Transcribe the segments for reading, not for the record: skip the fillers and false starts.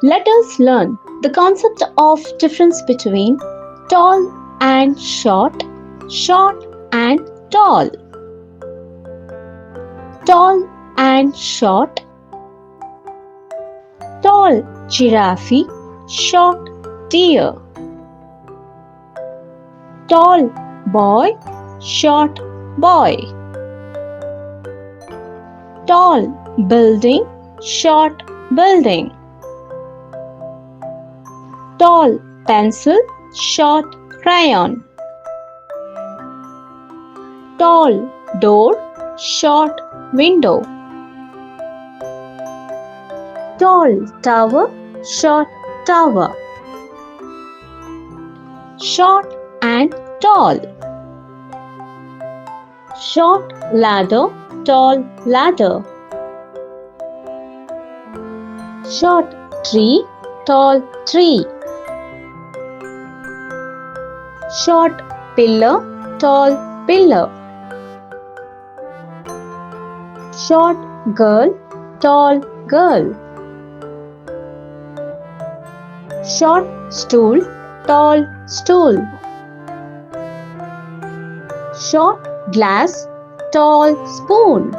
Let us learn the concept of difference between tall and short and tall. Tall and short. Tall giraffe, short deer. Tall boy, short boy. Tall building, short building. Tall pencil, short crayon. Tall door, short window. Tall tower, short tower. Short and tall. Short ladder, tall ladder. Short tree, tall tree. Short pillar, tall pillar. Short girl, tall girl. Short stool, tall stool. Short glass, tall spoon.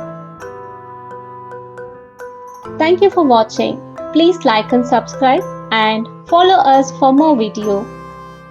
Thank you for watching. Please like and subscribe and follow us for more video.